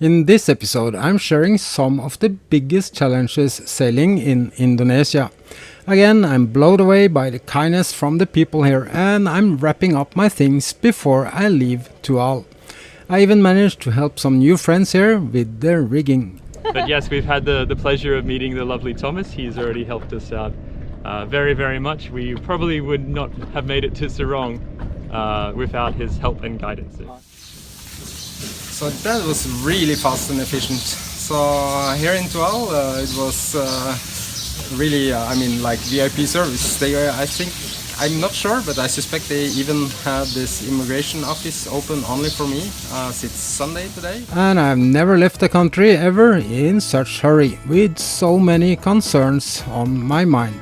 In this episode, I'm sharing some of the biggest challenges sailing in Indonesia. Again, I'm blown away by the kindness from the people here, and I'm wrapping up my things before I leave Tual. I even managed to help some new friends here with their rigging. But yes, we've had the pleasure of meeting the lovely Thomas. He's already helped us out very, very much. We probably would not have made it to Sarong without his help and guidance. So that was really fast and efficient. So here in Tual, it was really, like VIP service. I'm not sure, but I suspect they even had this immigration office open only for me, as it's Sunday today. And I've never left the country ever in such hurry, with so many concerns on my mind.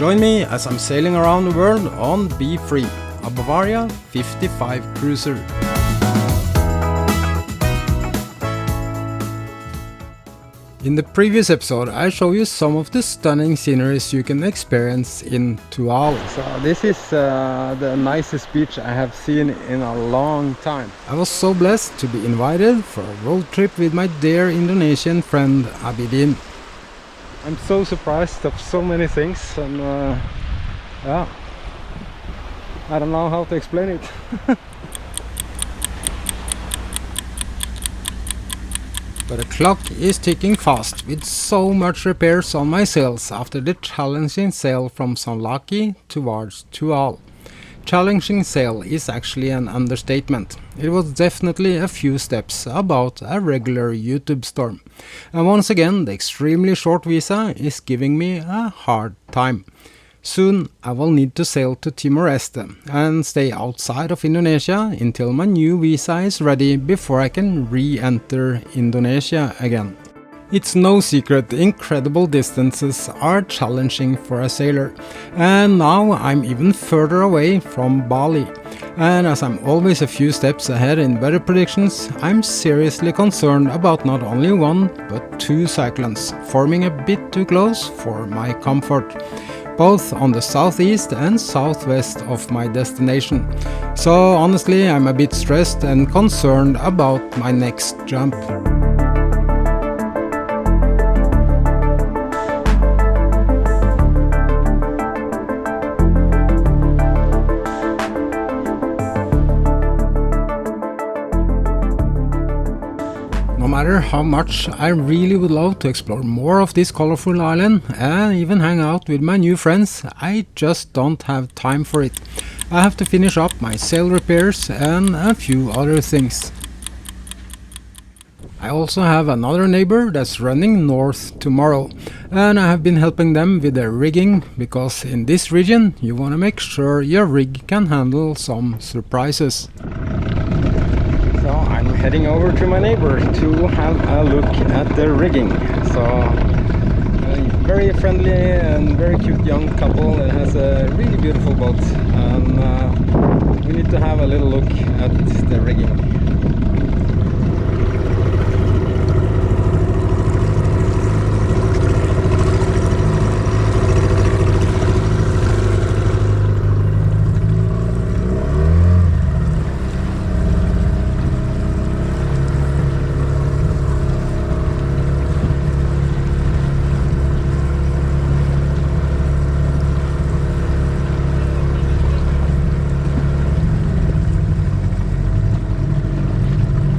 Join me as I'm sailing around the world on Be Free, a Bavaria 55 cruiser. In the previous episode, I showed you some of the stunning sceneries you can experience in Tual. So this is the nicest beach I have seen in a long time. I was so blessed to be invited for a road trip with my dear Indonesian friend Abidin. I'm so surprised of so many things, and yeah, I don't know how to explain it. But the clock is ticking fast, with so much repairs on my sails after the challenging sail from Sanlaki towards Tual. Challenging sail is actually an understatement. It was definitely a few steps about a regular YouTube storm. And once again, the extremely short visa is giving me a hard time. Soon I will need to sail to Timor Este and stay outside of Indonesia until my new visa is ready before I can re-enter Indonesia again. It's no secret incredible distances are challenging for a sailor, and now I'm even further away from Bali. And as I'm always a few steps ahead in weather predictions, I'm seriously concerned about not only one but two cyclones forming a bit too close for my comfort, both on the southeast and southwest of my destination. So honestly, I'm a bit stressed and concerned about my next jump. No matter how much I really would love to explore more of this colorful island and even hang out with my new friends, I just don't have time for it. I have to finish up my sail repairs and a few other things. I also have another neighbor that's running north tomorrow, and I have been helping them with their rigging, because in this region you want to make sure your rig can handle some surprises. So I'm heading over to my neighbor to have a look at the rigging. So a very friendly and very cute young couple that has a really beautiful boat, and we need to have a little look at the rigging.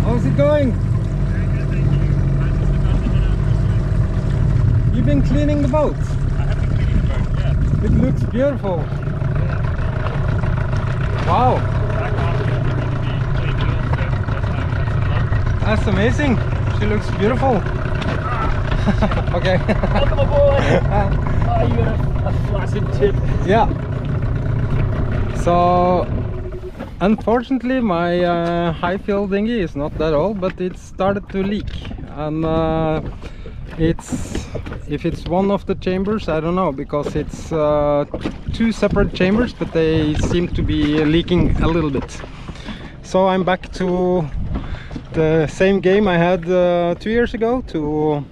How's it going? You've been cleaning the boat? I have been cleaning the boat, yeah. It looks beautiful. Wow. That's amazing. She looks beautiful. Okay. Welcome aboard. Oh, you got a flaccid tip. Yeah. So unfortunately my high fill dinghy is not that old, but it started to leak, and if it's one of the chambers, I don't know, because it's two separate chambers, but they seem to be leaking a little bit. So I'm back to the same game I had 2 years ago, to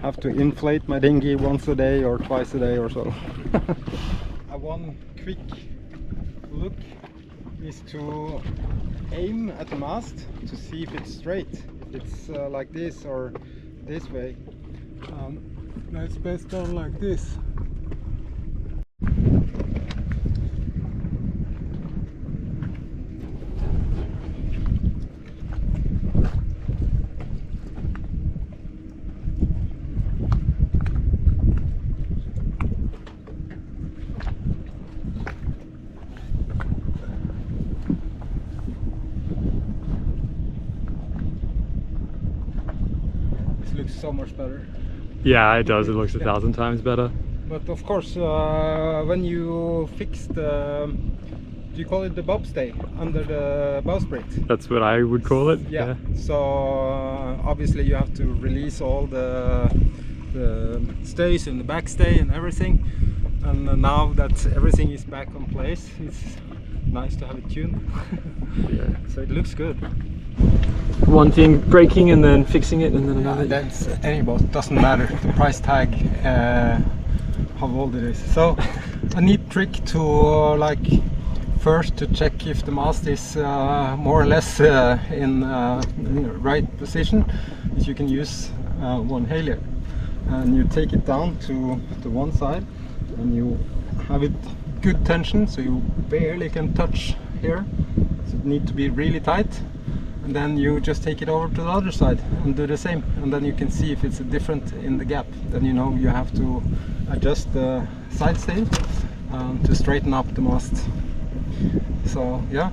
have to inflate my dinghy once a day or twice a day or so. One quick look is to aim at the mast to see if it's straight, if it's like this or this way. That's best done like this. Looks so much better. Yeah, it does. It looks 1,000 times better. But of course, when you fix the, do you call it the bobstay under the bowsprit? That's what I would call it. Yeah. So obviously you have to release all the stays and the backstay and everything. And now that everything is back on place, it's nice to have it tuned. Yeah. So it looks good. One thing breaking and then fixing it, and then another. That's any boat, doesn't matter. The price tag, how old it is. So a neat trick to first to check if the mast is more or less in the right position is you can use one hailer, and you take it down to the one side and you have it good tension, so you barely can touch here, so it needs to be really tight. And then you just take it over to the other side and do the same, and then you can see if it's different in the gap. Then you know you have to adjust the side stay to straighten up the mast. So yeah,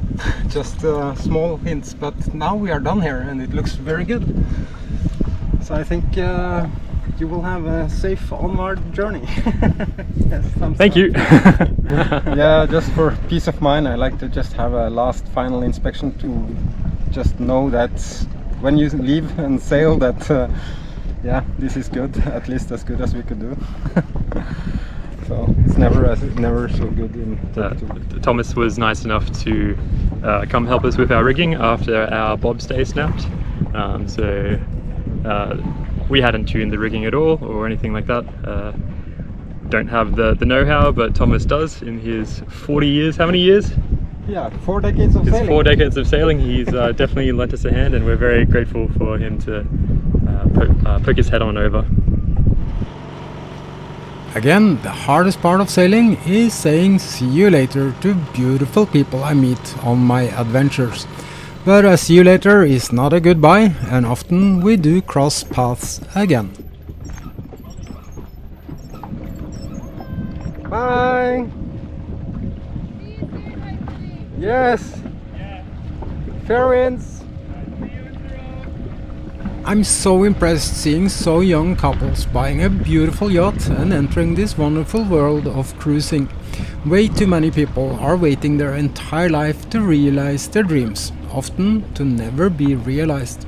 just small hints, but now we are done here and it looks very good. So I think you will have a safe onward journey. Yes, thank you. Yeah, just for peace of mind, I like to just have a last final inspection to just know that when you leave and sail that yeah, this is good, at least as good as we could do. So it's never so good in Thomas was nice enough to come help us with our rigging after our bobstay snapped. So we hadn't tuned the rigging at all or anything like that. Don't have the know-how, but Thomas does in his 40 years. How many years? Yeah, 4 decades of sailing. 4 decades of sailing. He's definitely lent us a hand, and we're very grateful for him to poke his head on over. Again, the hardest part of sailing is saying see you later to beautiful people I meet on my adventures. But a see you later is not a goodbye, and often we do cross paths again. Bye! Yes! Fair winds! I'm so impressed seeing so young couples buying a beautiful yacht and entering this wonderful world of cruising. Way too many people are waiting their entire life to realize their dreams, often to never be realized.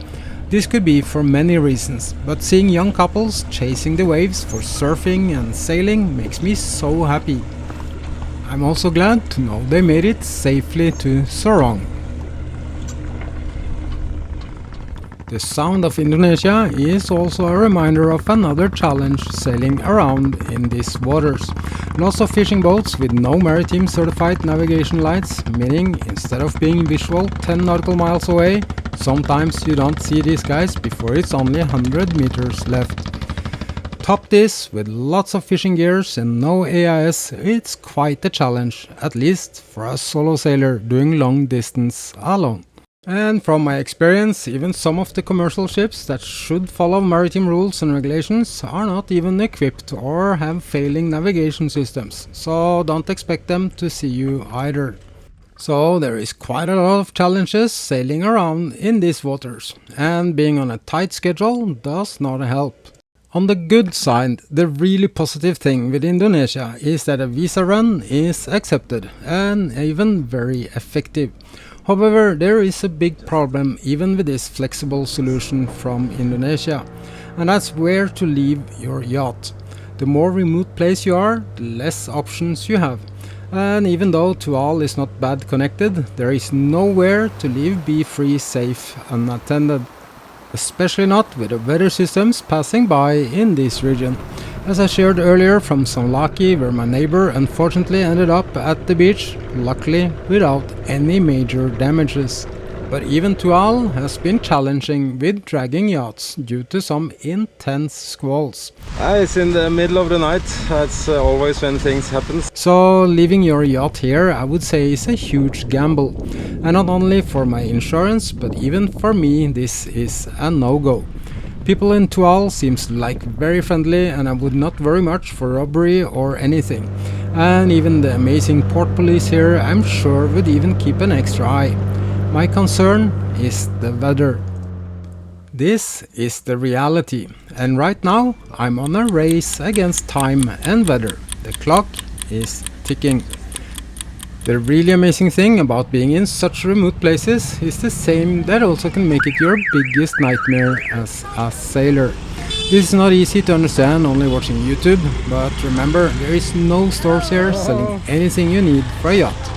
This could be for many reasons, but seeing young couples chasing the waves for surfing and sailing makes me so happy. I'm also glad to know they made it safely to Sorong. The sound of Indonesia is also a reminder of another challenge sailing around in these waters. Lots of fishing boats with no maritime certified navigation lights, meaning instead of being visual 10 nautical miles away, sometimes you don't see these guys before it's only 100 meters left. Top this with lots of fishing gears and no AIS, it's quite a challenge, at least for a solo sailor doing long distance alone. And from my experience, even some of the commercial ships that should follow maritime rules and regulations are not even equipped or have failing navigation systems, so don't expect them to see you either. So there is quite a lot of challenges sailing around in these waters, and being on a tight schedule does not help. On the good side, the really positive thing with Indonesia is that a visa run is accepted and even very effective. However, there is a big problem even with this flexible solution from Indonesia, and that's where to leave your yacht. The more remote place you are, the less options you have. And even though Tual is not bad connected, there is nowhere to leave Be Free safe unattended. Especially not with the weather systems passing by in this region. As I shared earlier from Sanlaki, where my neighbor unfortunately ended up at the beach, luckily without any major damages. But even Tual has been challenging with dragging yachts due to some intense squalls. It's in the middle of the night. That's always when things happen. So leaving your yacht here, I would say, is a huge gamble. And not only for my insurance, but even for me, this is a no-go. People in Tual seems like very friendly, and I would not worry much for robbery or anything. And even the amazing port police here, I'm sure, would even keep an extra eye. My concern is the weather. This is the reality, and right now I'm on a race against time and weather. The clock is ticking. The really amazing thing about being in such remote places is the same that also can make it your biggest nightmare as a sailor. This is not easy to understand only watching YouTube, but remember, there is no stores here selling anything you need for a yacht.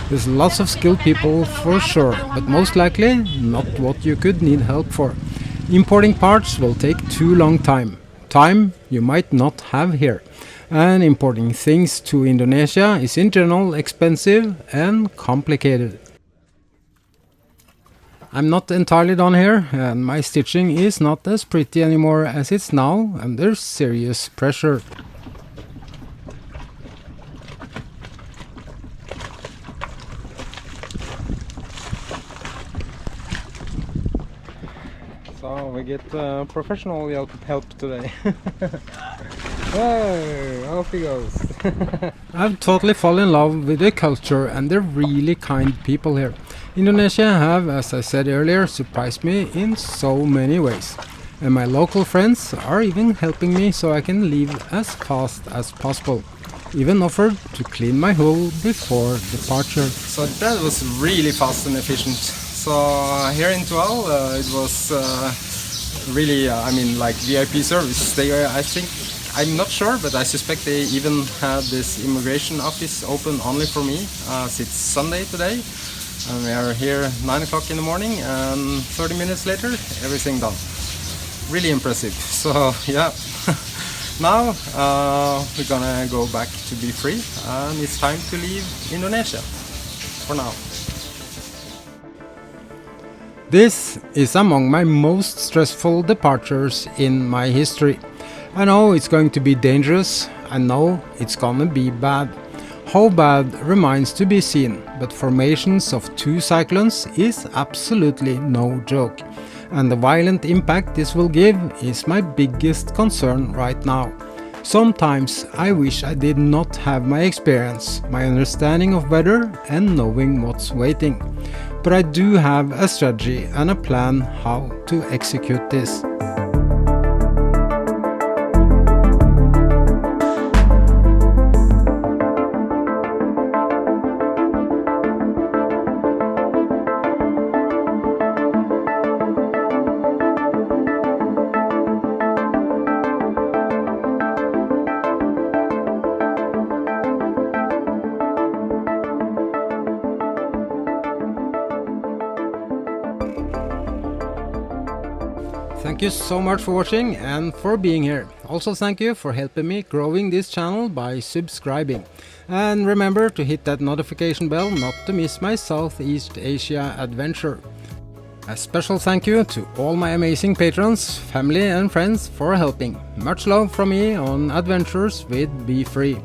There's lots of skilled people for sure, but most likely not what you could need help for. Importing parts will take too long time you might not have here. And importing things to Indonesia is in general expensive and complicated. I'm not entirely done here, and my stitching is not as pretty anymore as it's now under serious pressure. So we get professional help today. Whoa, off he goes. I've totally fallen in love with the culture and the really kind people here. Indonesia have, as I said earlier, surprised me in so many ways. And my local friends are even helping me so I can leave as fast as possible. Even offered to clean my hull before departure. So that was really fast and efficient. So here in Tual, it was really, like VIP service. I'm not sure, but I suspect they even had this immigration office open only for me, as it's Sunday today. And we are here 9 o'clock in the morning, and 30 minutes later, everything done. Really impressive. So yeah, now we're gonna go back to Be Free, and it's time to leave Indonesia for now. This is among my most stressful departures in my history. I know it's going to be dangerous, I know it's gonna be bad. How bad remains to be seen, but formations of 2 cyclones is absolutely no joke. And the violent impact this will give is my biggest concern right now. Sometimes I wish I did not have my experience, my understanding of weather and knowing what's waiting. But I do have a strategy and a plan how to execute this. Thank you so much for watching and for being here. Also thank you for helping me growing this channel by subscribing. And remember to hit that notification bell not to miss my Southeast Asia adventure. A special thank you to all my amazing patrons, family and friends for helping. Much love from me on adventures with Be Free.